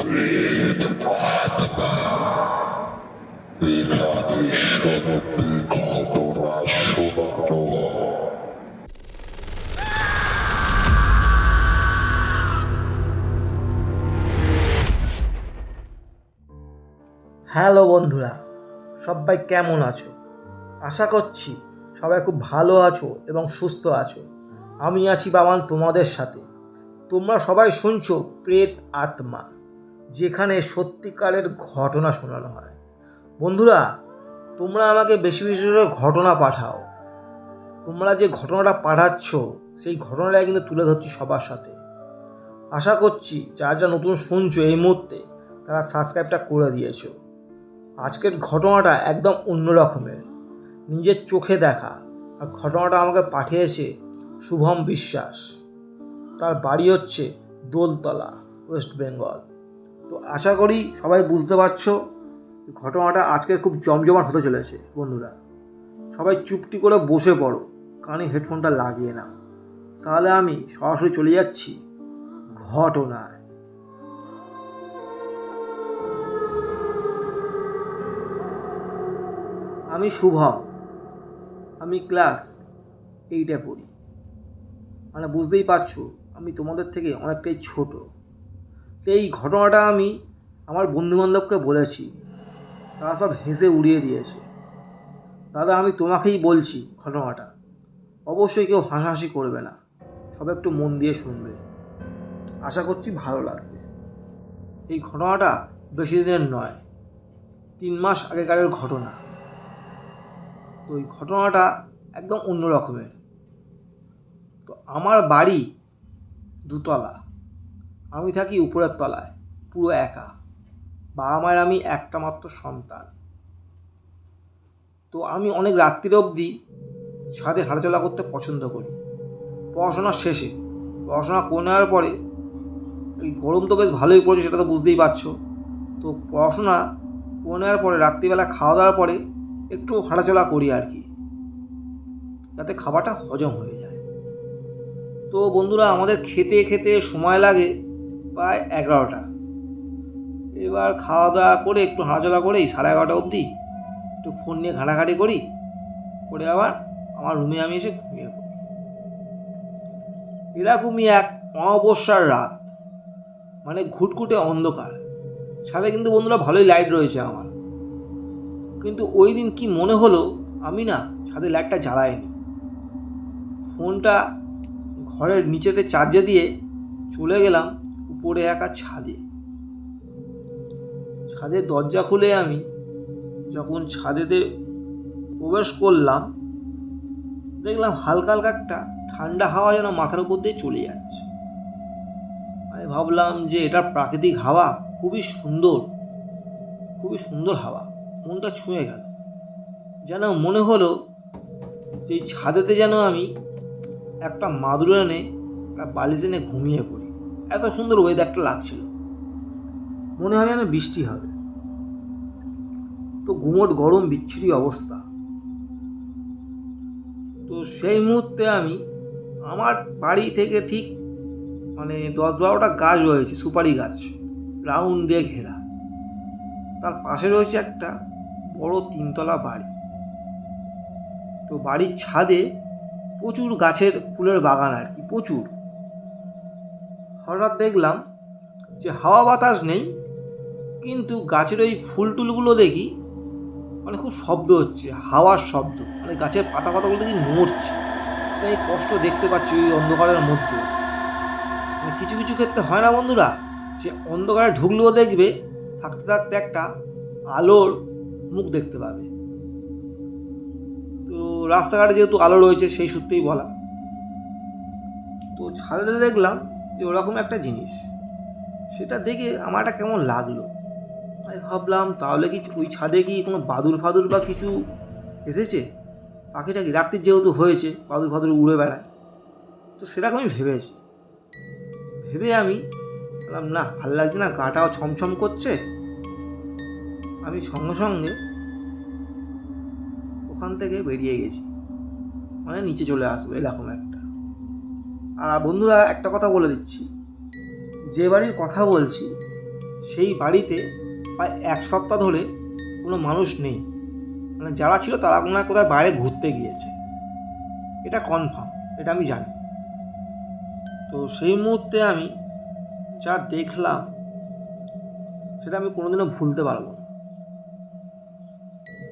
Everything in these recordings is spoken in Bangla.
হ্যালো বন্ধুরা, সবাই কেমন আছো? আশা করছি সবাই খুব ভালো আছো এবং সুস্থ আছো। আমি আছি বাবান তোমাদের সাথে। তোমরা সবাই শুনছো প্রেত আত্মা, যেখানে সত্যিকারের ঘটনা শোনানো হয়। বন্ধুরা, তোমরা আমাকে বেশি বেশি করে ঘটনা পাঠাও। তোমরা যে ঘটনাটা পাঠাচ্ছ সেই ঘটনাটাই কিন্তু তুলে ধরছি সবার সাথে। আশা করছি যারা নতুন শুনছো এই মুহূর্তে তারা সাবস্ক্রাইবটা করে দিয়েছো। আজকের ঘটনাটা একদম অন্য রকমের, নিজের চোখে দেখা। আর ঘটনাটা আমাকে পাঠিয়েছে শুভম বিশ্বাস। তার বাড়ি হচ্ছে দোলতলা, ওয়েস্ট বেঙ্গল। তো আশা করি সবাই বুঝতে পারছো ঘটনাটা আজকের খুব জমজমাট হতে চলেছে। বন্ধুরা, সবাই চুপটি করে বসে পড়ো, কানে হেডফোনটা লাগিয়ে নাও। তাহলে আমি সরাসরি চলে যাচ্ছি ঘটনায়। আমি শুভম, আমি ক্লাস 8-এ পড়ি। মানে বুঝতেই পারছো আমি তোমাদের থেকে অনেকটাই ছোট। তো এই ঘটনাটা আমি আমার বন্ধুবান্ধবকে বলেছি, তারা সব হেসে উড়িয়ে দিয়েছে। দাদা, আমি তোমাকেই বলছি ঘটনাটা, অবশ্যই কেউ হাসাহাসি করবে না, সব একটু মন দিয়ে শুনবে। আশা করছি ভালো লাগবে। এই ঘটনাটা বেশি দিনের নয়, 3 মাস আগেকারের ঘটনা। তো এই ঘটনাটা একদম অন্য রকমের। তো আমার বাড়ি দুতলা, আমি থাকি উপরের তলায়, পুরো একা। বাবা মায়ের আমি একটা মাত্র সন্তান। তো আমি অনেক রাত্রির অবধি ছাদে হাঁটাচলা করতে পছন্দ করি। পড়াশোনা শেষে, পড়াশোনা করে নেওয়ার পরে, এই গরম তো বেশ ভালোই পড়েছে, সেটা তো বুঝতেই পারছো। তো পড়াশোনা করে নেওয়ার পরে রাত্রিবেলা খাওয়া দাওয়ার পরে একটু হাঁটাচলা করি আর কি, যাতে খাবারটা হজম হয়ে যায়। তো বন্ধুরা, আমাদের খেতে খেতে সময় লাগে প্রায় 11টা। এবার খাওয়া দাওয়া করে একটু হাঁটাচলা করেই 11:30 অবধি একটু ফোন নিয়ে ঘাঁটাঘাঁটি করি, করে আবার আমার রুমে আমি এসে ঘুমিয়ে পড়ি। এরকমই এক অমাবস্যার রাত, মানে ঘুটঘুটে অন্ধকার। ছাদে কিন্তু বন্ধুরা ভালোই লাইট রয়েছে আমার, কিন্তু ওই দিন কি মনে হলো আমি না ছাদে লাইটটা জ্বালাইনি। ফোনটা ঘরের নিচেতে চার্জে দিয়ে চলে গেলাম উপরে একা ছাদে। ছাদের দরজা খুলে আমি যখন ছাদেতে প্রবেশ করলাম, দেখলাম হালকা হালকা একটা ঠান্ডা হাওয়া যেন মাথার উপর দিয়ে চলে যাচ্ছে। আমি ভাবলাম যে এটা প্রাকৃতিক হাওয়া, খুবই সুন্দর, খুবই সুন্দর হাওয়া। মনটা ছুঁয়ে গেল। যেন মনে হলো যে ছাদেতে যেন আমি একটা মাদুর এনে, একটা বালিশ এনে ঘুমিয়ে পড়ি। এত সুন্দর ওয়েদারটা লাগছিল, মনে হয় যেন বৃষ্টি হবে। তো গুমোট গরম বিচ্ছিরি অবস্থা। তো সেই মুহূর্তে আমি আমার বাড়ি থেকে ঠিক মানে 10-12টা গাছ রয়েছে, সুপারি গাছ, রাউন্ড দিয়ে ঘেরা। তার পাশে রয়েছে একটা বড় 3তলা বাড়ি। তো বাড়ির ছাদে প্রচুর গাছের ফুলের বাগান আর কি, প্রচুর। হঠাৎ দেখলাম যে হাওয়া বাতাস নেই, কিন্তু গাছের ওই ফুল টুলগুলো দেখি মানে খুব শব্দ হচ্ছে, হাওয়ার শব্দ, মানে গাছের পাতা পাতাগুলো দেখি নড়ছে। সেটা কষ্ট দেখতে পাচ্ছি ওই অন্ধকারের মধ্যে। মানে কিছু কিছু ক্ষেত্রে হয় না বন্ধুরা, যে অন্ধকারে ঢুকলেও দেখবে থাকতে থাকতে একটা আলোর মুখ দেখতে পাবে। তো রাস্তাঘাটে যেহেতু আলো রয়েছে সেই সূত্রেই বলা। তো ছাদে দেখলাম যে ওরকম একটা জিনিস, সেটা দেখে আমার একটা কেমন লাগলো। আমি ভাবলাম তাহলে কি ওই ছাদে কি কোনো বাদুর ফাদুর বা কিছু এসেছে, পাখিটা কি রাত্রির যেহেতু হয়েছে, বাদুর ফাদুর উড়ে বেড়ায়। তো সেরকমই ভেবেছি। ভেবে আমি বললাম না, ভালো লাগছে না, গাটাও ছমছম করছে। আমি সঙ্গে সঙ্গে ওখান থেকে বেরিয়ে গেছি, মানে নিচে চলে আসবো এরকম একটা। আর বন্ধুরা, একটা কথা বলে দিচ্ছি, যে বাড়ির কথা বলছি সেই বাড়িতে প্রায় 1 সপ্তাহ ধরে কোনো মানুষ নেই, মানে যারা ছিল তারা কোনো না কোথায় বাইরে ঘুরতে গিয়েছে, এটা কনফার্ম, এটা আমি জানি। তো সেই মুহূর্তে আমি যা দেখলাম সেটা আমি কোনোদিনও ভুলতে পারবো না।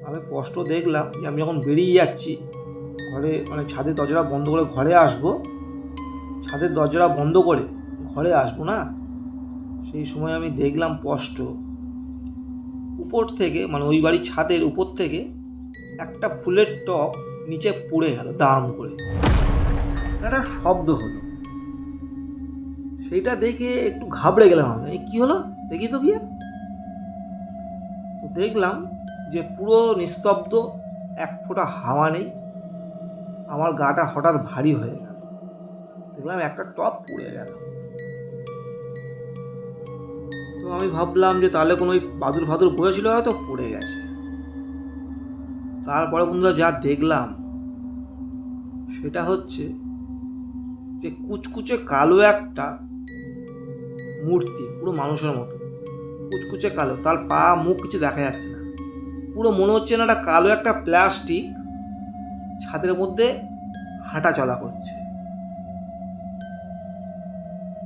আমি স্পষ্ট দেখলাম যে আমি যখন বেরিয়ে যাচ্ছি ঘরে, মানে ছাদের দরজাটা বন্ধ করে ঘরে আসবো, ছাদের দরজাটা বন্ধ করে ঘরে আসবো না, সেই সময় আমি দেখলাম স্পষ্ট উপর থেকে, মানে ওই বাড়ির ছাদের উপর থেকে একটা ফুলের টব নিচে পড়ে গেল দাম করে, একটা শব্দ হলো। সেইটা দেখে একটু ঘাবড়ে গেলাম আমি, কী হলো দেখি তো গিয়ে। তো দেখলাম যে পুরো নিস্তব্ধ, এক ফোঁটা হাওয়া নেই। আমার গাটা হঠাৎ ভারী হয়ে গেল, দেখলাম একটা টব পড়ে গেল। তো আমি ভাবলাম যে তাহলে কোনো ওই বাদুর ফাদুর বসেছিল, হয়তো পড়ে গেছে। তারপরে বন্ধুরা যা দেখলাম সেটা হচ্ছে যে কুচকুচে কালো একটা মূর্তি, পুরো মানুষের মতো কুচকুচে কালো, তার পা মুখ কিছু দেখা যাচ্ছে না, পুরো মনে হচ্ছে না একটা কালো একটা প্লাস্টিক ছাদের মধ্যে হাঁটা চলা করছে।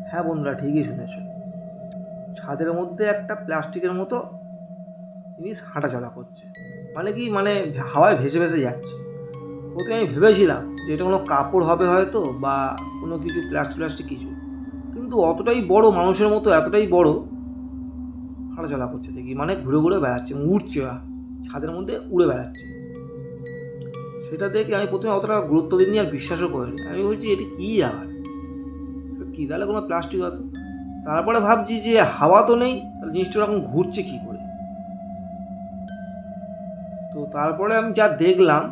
হ্যাঁ বন্ধুরা, ঠিকই শুনেছ, ছাদের মধ্যে একটা প্লাস্টিকের মতো জিনিস হাঁটা চলা করছে, মানে কি, মানে হাওয়ায় ভেসে ভেসে যাচ্ছে। প্রথমে আমি ভেবেছিলাম যে এটা কোনো কাপড় হবে হয়তো, বা কোনো কিছু প্লাস্টিক কিছু, কিন্তু অতটাই বড়, মানুষের মতো এতটাই বড়, হাঁটাচলা করছে দেখি, মানে ঘুরে ঘুরে বেড়াচ্ছে, উড়ছে, ছাদের মধ্যে উড়ে বেড়াচ্ছে। সেটা দেখে আমি প্রথমে অতটা গুরুত্ব দিইনি, আর বিশ্বাসও করিনি। আমি বলছি এটি কী আবার, কী, তাহলে কোনো প্লাস্টিক হয়তো। তারপরে ভাবছি যে হাওয়া তো নেই, তাহলে জিনিসটা ওরকম ঘুরছে কী করে। তো তারপরে আমি যা দেখলাম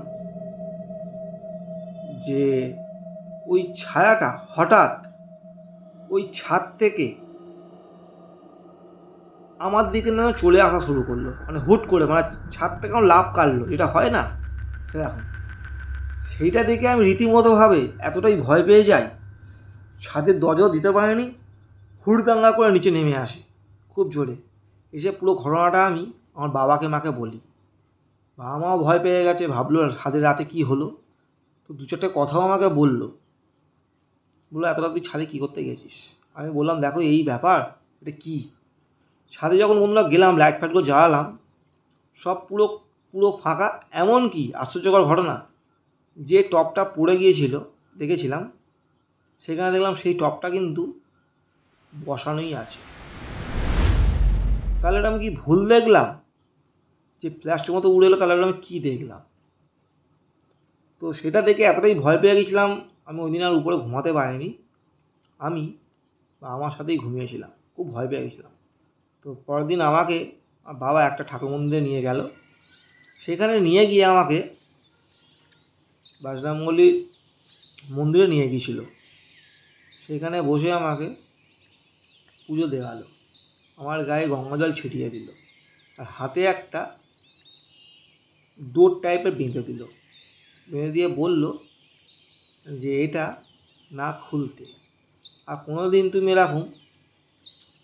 যে ওই ছায়াটা হঠাৎ ওই ছাদ থেকে আমার দিকে যেন চলে আসা শুরু করলো, মানে হুট করে, মানে ছাদ থেকে আমার লাফ কাটলো, যেটা হয় না সেরকম। সেইটা দেখে আমি রীতিমতোভাবে এতটাই ভয় পেয়ে যাই, ছাদের দরজাও দিতে পারিনি, হুড়দাঙ্গা করে নিচে নেমে আসি খুব জোরে। এসে পুরো ঘটনাটা আমি আমার বাবাকে মাকে বলি। বাবা মাও ভয় পেয়ে গেছে, ভাবলো ছাদের রাতে কী হলো। তো দু চারটে কথাও আমাকে বললো এত রাত তুই ছাদে কী করতে গেছিস। আমি বললাম দেখো এই ব্যাপার, এটা কী। ছাদে যখন বন্ধুরা গেলাম, লাইট ফাইটগুলো জ্বালালাম, সব পুরো পুরো ফাঁকা। এমন কি আশ্চর্যকর ঘটনা, যে টপটা পড়ে গিয়েছিল দেখেছিলাম, সেখানে দেখলাম সেই টপটা কিন্তু বসানোই আছে। তাহলে এটা আমি কি ভুল দেখলাম, যে প্লাস্টিক মতো উড়ে এলো, তাহলে আমি কী দেখলাম। তো সেটা দেখে এতটাই ভয় পেয়ে গেছিলাম, আমি ওই দিন আর উপরে ঘুমাতে পারিনি। আমি আমার সাথেই ঘুমিয়েছিলাম, খুব ভয় পেয়ে গেছিলাম। তো পরের দিন আমাকে বাবা একটা ঠাকুর মন্দিরে নিয়ে গেল। সেখানে নিয়ে গিয়ে আমাকে বাজরাঙ্গলি মন্দিরে নিয়ে গিয়েছিল। সেখানে বসে আমাকে পুজো দেওয়ালো, আমার গায়ে গঙ্গা জল ছিটিয়ে দিল, আর হাতে একটা ডোর টাইপের বেঁধে দিল, বেঁধে দিয়ে বলল যে এটা না খুলতে, আর কোনো দিন তুমি এরকম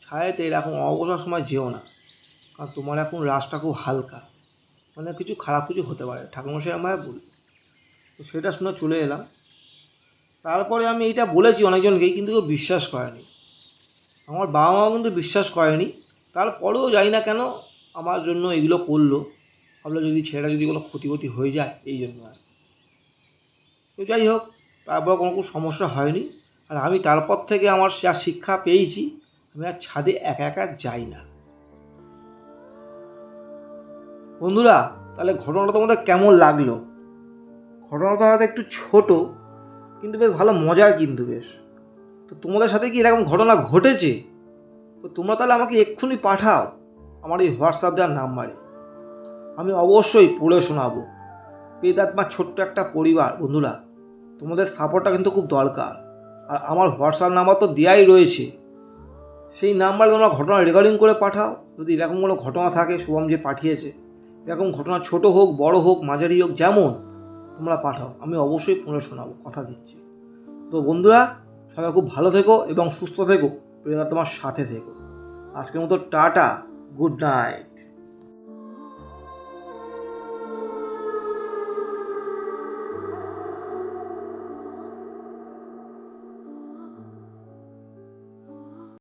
ছায়াতে এরকম অবসর সময় যেও না, কারণ তোমার এখন রাশটা খুব হালকা, মানে কিছু খারাপ কিছু হতে পারে, ঠাকুরমশাই আমায় বল। তো সেটা শুনে চলে এলাম। তারপরে আমি এইটা বলেছি অনেকজনকেই, কিন্তু কেউ বিশ্বাস করেনি। আমার বাবা মাও কিন্তু বিশ্বাস করেনি। তারপরেও জানি না কেন আমার জন্য এগুলো করলো, ভাবলো যদি ছেলেটা যদি কোনো ক্ষতি হয়ে যায়, এই জন্য আর। তো যাই হোক, তারপর কোনো সমস্যা হয়নি। আর আমি তারপর থেকে আমার যা শিক্ষা পেয়েছি, আমি আর ছাদে একা একা যাই না। বন্ধুরা, তাহলে ঘটনাটা তোমাদের কেমন লাগলো? ঘটনাটা হয়তো একটু ছোট, কিন্তু বেশ ভালো মজার, কিন্তু বেশ। তো তোমাদের সাথে কি এরকম ঘটনা ঘটেছে? তো তোমরা তাহলে আমাকে এক্ষুনি পাঠাও আমার এই হোয়াটসঅ্যাপ দেওয়ার নাম্বারে, আমি অবশ্যই পড়ে শোনাবো। প্রেতাত্মার ছোট্ট একটা পরিবার বন্ধুরা, তোমাদের সাপোর্টটা কিন্তু খুব দরকার। আর আমার হোয়াটসঅ্যাপ নাম্বার তো দেওয়াই রয়েছে, সেই নাম্বারে তোমরা ঘটনা রেকর্ডিং করে পাঠাও। যদি এরকম কোনো ঘটনা থাকে, শুভম যে পাঠিয়েছে, এরকম ঘটনা ছোট হোক বড় হোক মাঝারি হোক, যেমন তোমরা পাঠাও, আমি অবশ্যই পড়ে শোনাবো, কথা দিচ্ছি। তো বন্ধুরা, সবাই খুব ভালো থেকো এবং সুস্থ থেকো, প্রেতাত্মার সাথে থেকো। আজকের মতো টাটা, গুড নাইট।